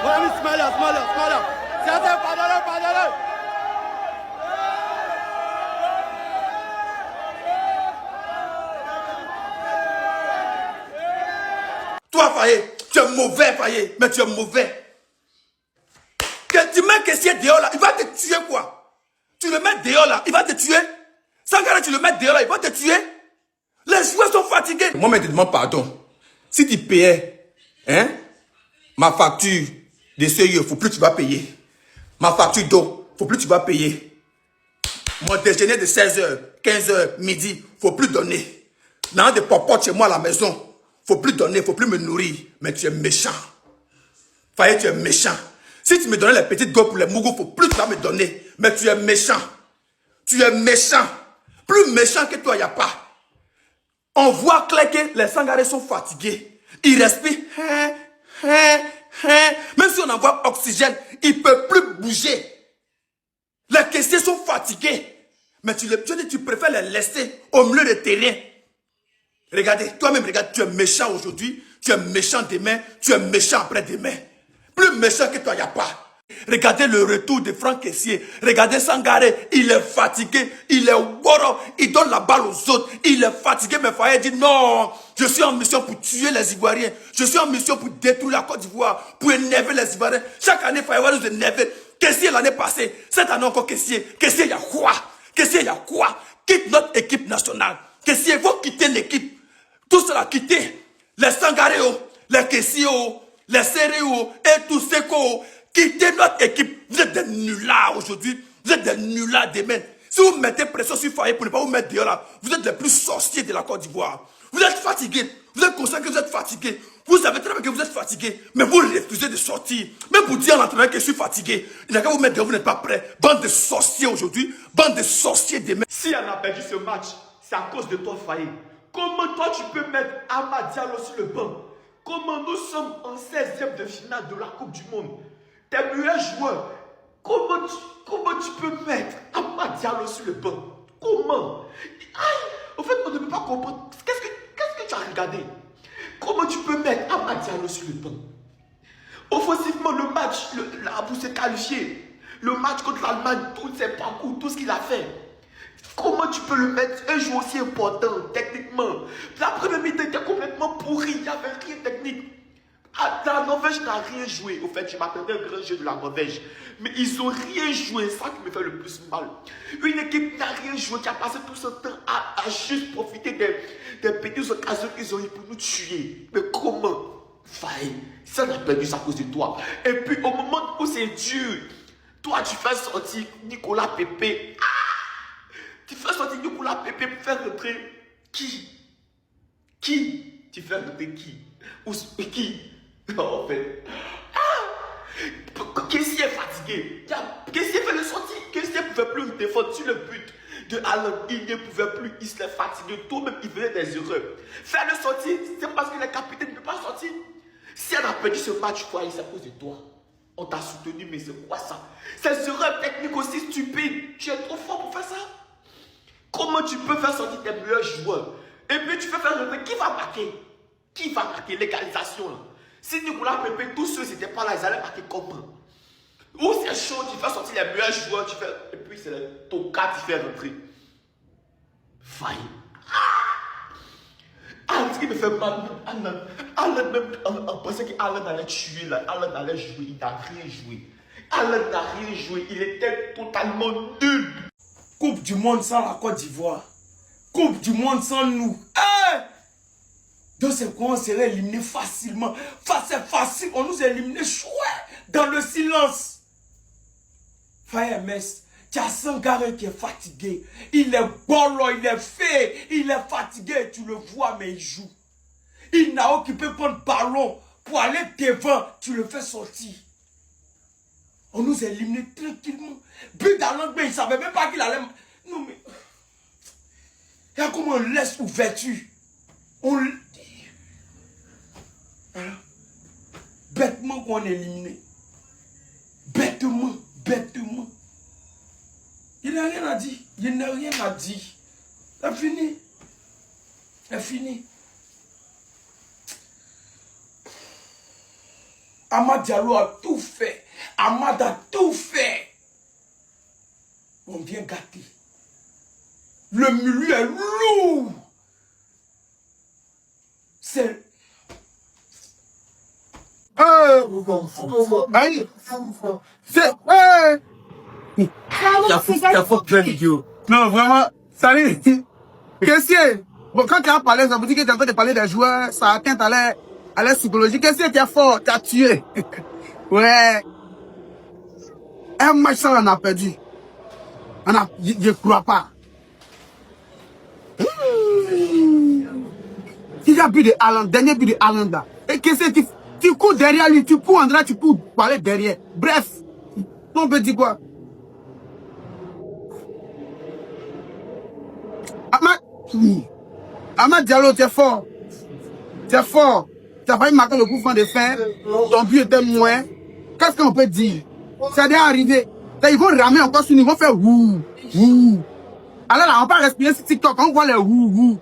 Mon ami, Smaila. Pardonnez. Toi, Faye, tu es mauvais, Faye, mais tu es mauvais. Que tu mets caissier dehors là, il va te tuer quoi? Tu le mets dehors là, il va te tuer. Sangare, tu le mets dehors là, il va te tuer. Les joueurs sont fatigués. Moi, je te demande pardon. Si tu payais ma facture de CE, il ne faut plus que tu vas payer. Ma facture d'eau, il ne faut plus que tu vas payer. Mon déjeuner de 16h, 15h, midi, il ne faut plus donner. Dans des popotes chez moi à la maison, il ne faut plus donner, il ne faut plus me nourrir. Mais tu es méchant. Faye, tu es méchant. Si tu me donnais les petites go pour les mougous, il ne faut plus que tu vas me donner. Mais tu es méchant. Tu es méchant. Plus méchant que toi, il n'y a pas. On voit clair que les Sangarés sont fatigués. Ils respirent. Même si on envoie oxygène, ils ne peuvent plus bouger. Les caissiers sont fatigués. Mais tu préfères les laisser au milieu de terrain. Regardez, toi-même, regarde, tu es méchant aujourd'hui, tu es méchant demain, tu es méchant après-demain. Plus méchant que toi, il n'y a pas. Regardez le retour de Franck Kessié. Regardez Sangaré, il est fatigué, il est woro, il donne la balle aux autres, il est fatigué, mais Faye dit non, je suis en mission pour tuer les Ivoiriens, je suis en mission pour détruire la Côte d'Ivoire, pour énerver les Ivoiriens. Chaque année, Faye va nous énerver. Kessié l'année passée, cette année encore Kessié, il y a quoi? Kessié, il y a quoi? Quitte notre équipe nationale. Kessié, il faut quitter l'équipe. Tout cela quitter. Les Sangaré, les Kessié, les Serré et tous ces co. Quittez notre équipe. Vous êtes des nullards aujourd'hui. Vous êtes des nullards demain. Si vous mettez pression sur Faye pour ne pas vous mettre dehors là, vous êtes les plus sorciers de la Côte d'Ivoire. Vous êtes fatigués. Vous êtes conscient que vous êtes fatigués. Vous savez très bien que vous êtes fatigués. Mais vous refusez de sortir. Même pour dire à l'entraîneur que je suis fatigué. Il n'a qu'à vous mettre dehors, vous n'êtes pas prêts. Bande de sorciers aujourd'hui. Bande de sorciers demain. Si on a perdu ce match, c'est à cause de toi, Faye. Comment toi tu peux mettre Amad Diallo sur le banc? Comment nous sommes en 16e de finale de la Coupe du Monde? Tes meilleurs joueurs. Comment tu peux mettre Amad Diallo sur le banc? Comment? En fait, on ne peut pas comprendre. Qu'est-ce que tu as regardé? Comment tu peux mettre Amad Diallo sur le banc? Offensivement, le match, pour se qualifier, le match contre l'Allemagne, tous ses parcours, tout ce qu'il a fait. Comment tu peux le mettre un joueur aussi important techniquement? La première mi-temps était complètement pourrie, il n'y avait rien de technique. La Norvège n'a rien joué. Au fait, je m'attendais à un grand jeu de la Norvège. Mais ils n'ont rien joué, ça qui me fait le plus mal. Une équipe n'a rien joué, qui a passé tout ce temps à juste profiter des petites occasions qu'ils ont eu pour nous tuer. Mais comment? Faye, ça n'a perdu ça à cause de toi. Et puis au moment où c'est dur, toi tu fais sortir Nicolas Pepe. Tu fais sortir Nicolas Pepe pour faire rentrer qui? Tu fais rentrer qui? Qui? En fait. Kessié est fatigué. Kessié fait le sortir. Kessié ne pouvait plus défendre sur le but de Haaland. Il ne pouvait plus. Il se fatigué. Tout-même, il faisait des erreurs. Faire le sortir, c'est parce que le capitaine ne peut pas sortir. Si on a perdu ce match, c'est à cause de toi. On t'a soutenu, mais c'est quoi ça? Ces erreurs techniques aussi stupides. Tu es trop fort pour faire ça. Comment tu peux faire sortir tes meilleurs joueurs? Et puis tu peux faire rentrer. Qui va marquer? Qui va marquer l'égalisation là? Si Nicolas Pepe, tous ceux qui n'étaient pas là, ils allaient marquer comment? Ou c'est chaud, tu fais sortir les meilleurs joueurs, tu fais. Et puis c'est ton cas qui fait rentrer. Faye. Ce qui me fait mal, Alan même, on pensait qu'Alan allait tuer là, Alan allait jouer, il n'a rien joué. Alan n'a rien joué, il était totalement nul. Coupe du monde sans la Côte d'Ivoire. Coupe du monde sans nous. Donc c'est quoi, on serait éliminé facilement. C'est facile, on nous a éliminé chouette dans le silence. Faye MS, tu as Sangaré qui est fatigué. Il est bolo, il est fait, il est fatigué, tu le vois, mais il joue. Il n'a occupé prendre le ballon pour aller devant, tu le fais sortir. On nous a éliminés tranquillement. But d'Haaland, mais il ne savait même pas qu'il allait. Non, mais. Regarde comment on laisse ouverture. On. Voilà. Bêtement qu'on est éliminé. Bêtement. Il n'a rien à dire. C'est fini. C'est fini. Amad Diallo a tout fait. Amad a tout fait. On vient gâter. Le milieu est lourd. C'est... Aïe. C'est... T'as fait plein de vidéos. Non, vraiment, salut. Qu'est-ce que... Bon, quand tu as parlé, ça veut dire que tu es en train de parler des joueurs, ça atteint à l'air psychologique. Qu'est-ce que tu es fort, tu as tué. Ouais. Un match, ça, on a perdu. Je crois pas. Il y a but de Haaland, dernier but de Haaland là. Et qu'est-ce que tu cours derrière lui, tu cours André, tu cours parler derrière. Bref, on peut dire quoi? Amad Diallo, tu es fort. Tu es fort. Tu as failli marquer le coup franc de fin. Ton but était moins. Qu'est-ce qu'on peut dire? Ça doit arriver. Ils vont ramer encore sur nous, ils vont faire ouh, ouh. Alors là, on va respirer sur TikTok, on voit les ouh,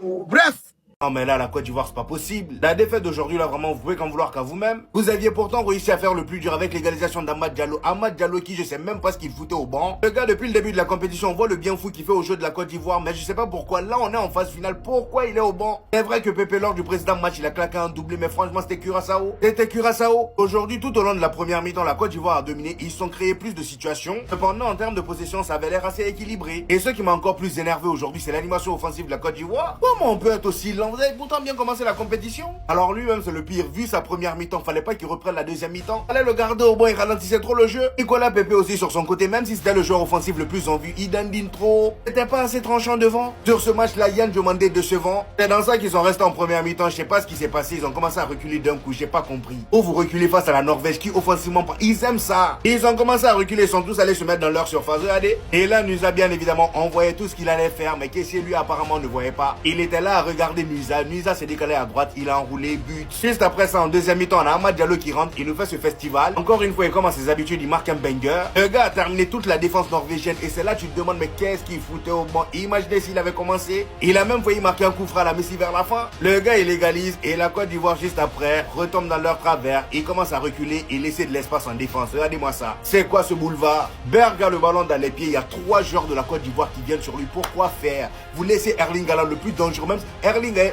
ouh. Bref. Non mais là la Côte d'Ivoire c'est pas possible. La défaite d'aujourd'hui là vraiment vous pouvez qu'en vouloir qu'à vous-même. Vous aviez pourtant réussi à faire le plus dur avec l'égalisation d'Amad Diallo. Amad Diallo qui je sais même pas ce qu'il foutait au banc. Le gars depuis le début de la compétition on voit le bien fou qu'il fait au jeu de la Côte d'Ivoire. Mais je sais pas pourquoi là on est en phase finale. Pourquoi il est au banc? C'est vrai que Pépé lors du précédent match il a claqué un doublé. Mais franchement c'était Curaçao. C'était Curaçao. Aujourd'hui tout au long de la première mi-temps la Côte d'Ivoire a dominé. Ils se sont créés plus de situations. Cependant en termes de possession ça avait l'air assez équilibré. Et ce qui m'a encore plus énervé aujourd'hui c'est l'animation offensive de la Côte d'Ivoire. Comment on peut être aussi lent? Vous avez pourtant bien commencé la compétition. Alors lui-même c'est le pire, vu sa première mi-temps, fallait pas qu'il reprenne la deuxième mi-temps. Fallait le garder au banc, il ralentissait trop le jeu. Nicolas Pepe aussi sur son côté, même si c'était le joueur offensif le plus en vue, il dandine trop. C'était pas assez tranchant devant. Sur ce match-là, Yann demandait décevant. C'est dans ça qu'ils sont restés en première mi-temps, je sais pas ce qui s'est passé, ils ont commencé à reculer d'un coup, j'ai pas compris. Ou vous reculez face à la Norvège qui offensivement, ils aiment ça. Ils ont commencé à reculer, ils sont tous allés se mettre dans leur surface, regardez. Et là, Nusa bien évidemment envoyé tout ce qu'il allait faire, mais qu'est-ce que lui apparemment ne voyait pas. Il était là à regarder Nusa, Nusa s'est décalé à droite, il a enroulé, but. Juste après ça, en deuxième mi-temps, on a Amad Diallo qui rentre, il nous fait ce festival. Encore une fois, et comme à ses habitudes, il marque un banger. Le gars a terminé toute la défense norvégienne et c'est là que tu te demandes, mais qu'est-ce qu'il foutait au banc? Imaginez s'il avait commencé. Il a même failli marquer un coup franc à la Messi vers la fin. Le gars, il égalise et la Côte d'Ivoire juste après retombe dans leur travers. Il commence à reculer et laisser de l'espace en défense. Regardez-moi ça. C'est quoi ce boulevard? Berg a le ballon dans les pieds. Il y a 3 joueurs de la Côte d'Ivoire qui viennent sur lui. Pourquoi faire? Vous laissez Erling Haaland le plus dangereux. Même Erling est...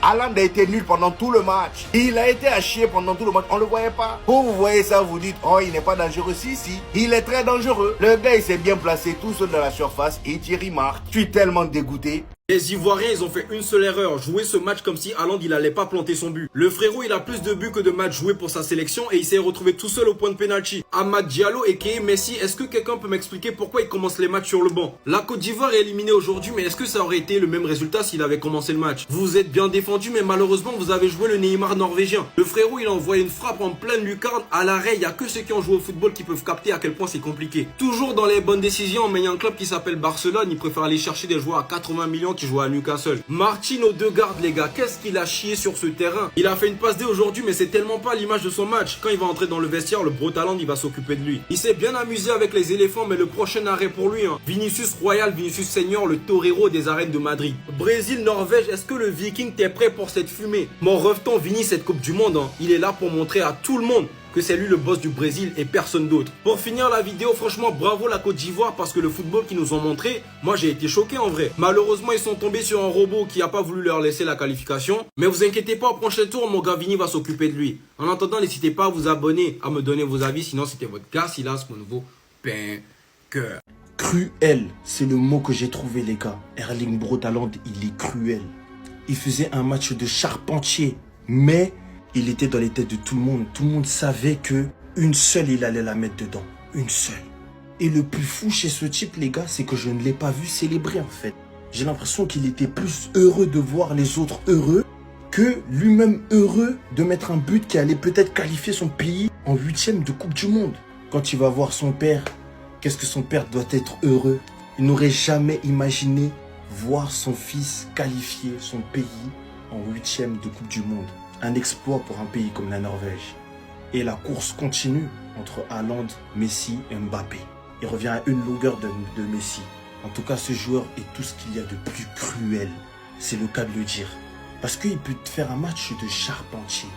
Haaland a été nul pendant tout le match. Il a été à chier pendant tout le match. On le voyait pas. Quand vous voyez ça, vous dites, oh, il n'est pas dangereux. Si. Il est très dangereux. Le gars, il s'est bien placé tout seul dans la surface et Thierry marque. Je suis tellement dégoûté. Les Ivoiriens, ils ont fait une seule erreur, jouer ce match comme si Haaland il allait pas planter son but. Le frérot, il a plus de buts que de matchs joués pour sa sélection et il s'est retrouvé tout seul au point de pénalty. Amad Diallo et Kei Messi, est-ce que quelqu'un peut m'expliquer pourquoi il commence les matchs sur le banc? La Côte d'Ivoire est éliminée aujourd'hui, mais est-ce que ça aurait été le même résultat s'il avait commencé le match? Vous êtes bien défendu, mais malheureusement, vous avez joué le Neymar norvégien. Le frérot, il a envoyé une frappe en pleine lucarne à l'arrêt. Il y a que ceux qui ont joué au football qui peuvent capter à quel point c'est compliqué. Toujours dans les bonnes décisions, mais il y a un club qui s'appelle Barcelone, il préfère aller chercher des joueurs à 80 millions qui jouent à Newcastle. Martin Odegaard, les gars, qu'est-ce qu'il a chié sur ce terrain? Il a fait une passe D aujourd'hui, mais c'est tellement pas l'image de son match. Quand il va entrer dans le vestiaire, le Brotaland, il va s'occuper de lui. Il s'est bien amusé avec les éléphants, mais le prochain arrêt pour lui, hein. Vinicius Royal, Vinicius Senior, le torero des arènes de Madrid. Brésil, Norvège, est-ce que le Viking t'es prêt pour cette fumée? Mon reveton Vini cette Coupe du Monde, hein. Il est là pour montrer à tout le monde que c'est lui le boss du Brésil et personne d'autre. Pour finir la vidéo, franchement, bravo la Côte d'Ivoire parce que le football qu'ils nous ont montré, moi j'ai été choqué en vrai. Malheureusement, ils sont tombés sur un robot qui n'a pas voulu leur laisser la qualification. Mais vous inquiétez pas, au prochain tour, mon gars Vini va s'occuper de lui. En attendant, n'hésitez pas à vous abonner, à me donner vos avis, sinon c'était votre gars Silas, mon nouveau cœur. Cruel, c'est le mot que j'ai trouvé, les gars. Erling Braut Haaland, il est cruel. Il faisait un match de charpentier, mais il était dans les têtes de tout le monde. Tout le monde savait que une seule, il allait la mettre dedans. Une seule. Et le plus fou chez ce type, les gars, c'est que je ne l'ai pas vu célébrer, en fait. J'ai l'impression qu'il était plus heureux de voir les autres heureux que lui-même heureux de mettre un but qui allait peut-être qualifier son pays en 8e de Coupe du Monde. Quand il va voir son père, qu'est-ce que son père doit être heureux? Il n'aurait jamais imaginé voir son fils qualifier son pays en 8e de Coupe du Monde. Un exploit pour un pays comme la Norvège. Et la course continue entre Haaland, Messi et Mbappé. Il revient à une longueur de Messi. En tout cas, ce joueur est tout ce qu'il y a de plus cruel. C'est le cas de le dire. Parce qu'il peut te faire un match de charpentier.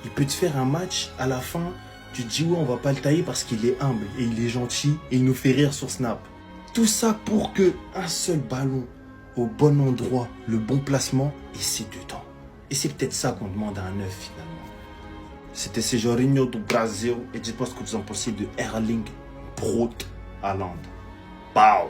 Il peut te faire un match, à la fin, tu te dis ouais, on va pas le tailler parce qu'il est humble et il est gentil et il nous fait rire sur Snap. Tout ça pour que un seul ballon au bon endroit, le bon placement, et c'est dedans. Et c'est peut-être ça qu'on demande à un neuf finalement. C'était Sejorinho do Brasil et dites-moi ce que vous en pensez de Erling Braut Haaland. Pow!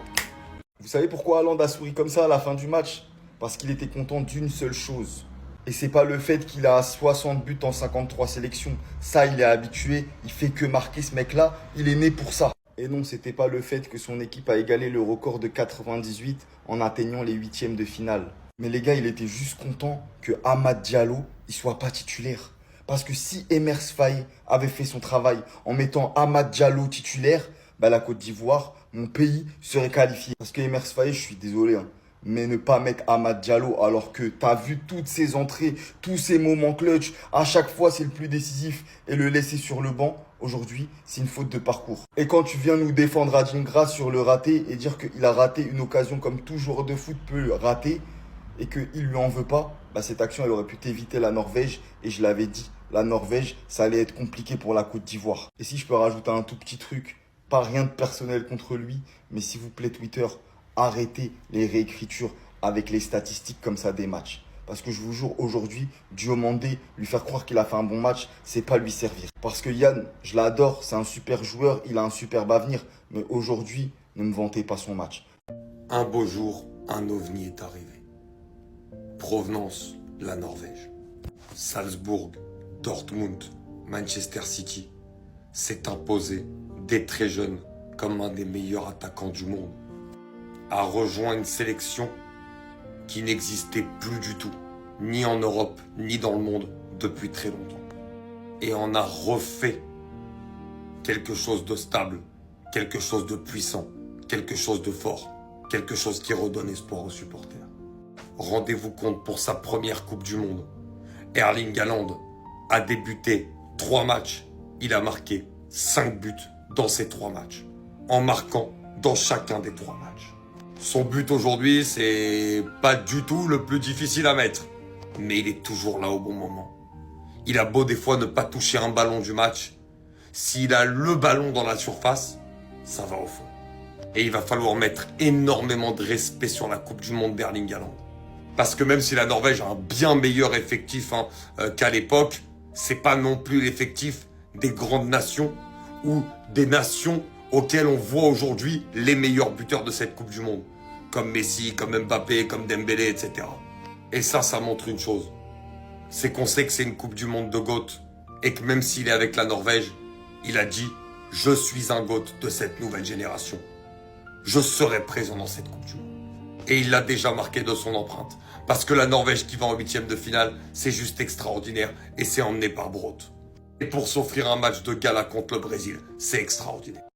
Vous savez pourquoi Haaland a souri comme ça à la fin du match? Parce qu'il était content d'une seule chose. Et c'est pas le fait qu'il a 60 buts en 53 sélections. Ça, il est habitué. Il fait que marquer, ce mec-là. Il est né pour ça. Et non, c'était pas le fait que son équipe a égalé le record de 98 en atteignant les huitièmes de finale. Mais les gars, il était juste content que Amad Diallo, il soit pas titulaire. Parce que si Emers Faye avait fait son travail en mettant Amad Diallo titulaire, bah la Côte d'Ivoire, mon pays, serait qualifié. Parce que Emers Faye, je suis désolé, hein, mais ne pas mettre Amad Diallo alors que tu as vu toutes ses entrées, tous ses moments clutch, à chaque fois c'est le plus décisif, et le laisser sur le banc, aujourd'hui, c'est une faute de parcours. Et quand tu viens nous défendre à Adingra sur le raté et dire qu'il a raté une occasion comme tout joueur de foot peut rater et qu'il lui en veut pas, bah cette action elle aurait pu t'éviter la Norvège, et je l'avais dit, la Norvège, ça allait être compliqué pour la Côte d'Ivoire. Et si je peux rajouter un tout petit truc, pas rien de personnel contre lui, mais s'il vous plaît Twitter, arrêtez les réécritures avec les statistiques comme ça des matchs. Parce que je vous jure, aujourd'hui, Diomandé, lui faire croire qu'il a fait un bon match, c'est pas lui servir. Parce que Yann, je l'adore, c'est un super joueur, il a un superbe avenir. Mais aujourd'hui, ne me vantez pas son match. Un beau jour, un ovni est arrivé. Provenance, la Norvège. Salzbourg, Dortmund, Manchester City s'est imposé dès très jeune comme un des meilleurs attaquants du monde. A rejoint une sélection qui n'existait plus du tout, ni en Europe, ni dans le monde, depuis très longtemps. Et en a refait quelque chose de stable, quelque chose de puissant, quelque chose de fort, quelque chose qui redonne espoir aux supporters. Rendez-vous compte, pour sa première Coupe du Monde, Erling Haaland a débuté 3 matchs. Il a marqué 5 buts dans ces 3 matchs, en marquant dans chacun des 3 matchs. Son but aujourd'hui, c'est pas du tout le plus difficile à mettre, mais il est toujours là au bon moment. Il a beau des fois ne pas toucher un ballon du match, s'il a le ballon dans la surface, ça va au fond. Et il va falloir mettre énormément de respect sur la Coupe du Monde d'Erling Haaland. Parce que même si la Norvège a un bien meilleur effectif qu'à l'époque, c'est pas non plus l'effectif des grandes nations ou des nations auxquelles on voit aujourd'hui les meilleurs buteurs de cette Coupe du Monde. Comme Messi, comme Mbappé, comme Dembélé, etc. Et ça montre une chose. C'est qu'on sait que c'est une Coupe du Monde de GOAT. Et que même s'il est avec la Norvège, il a dit « Je suis un GOAT de cette nouvelle génération. Je serai présent dans cette Coupe du Monde. » Et il l'a déjà marqué de son empreinte. Parce que la Norvège qui va en 8e de finale, c'est juste extraordinaire. Et c'est emmené par Braut. Et pour s'offrir un match de gala contre le Brésil, c'est extraordinaire.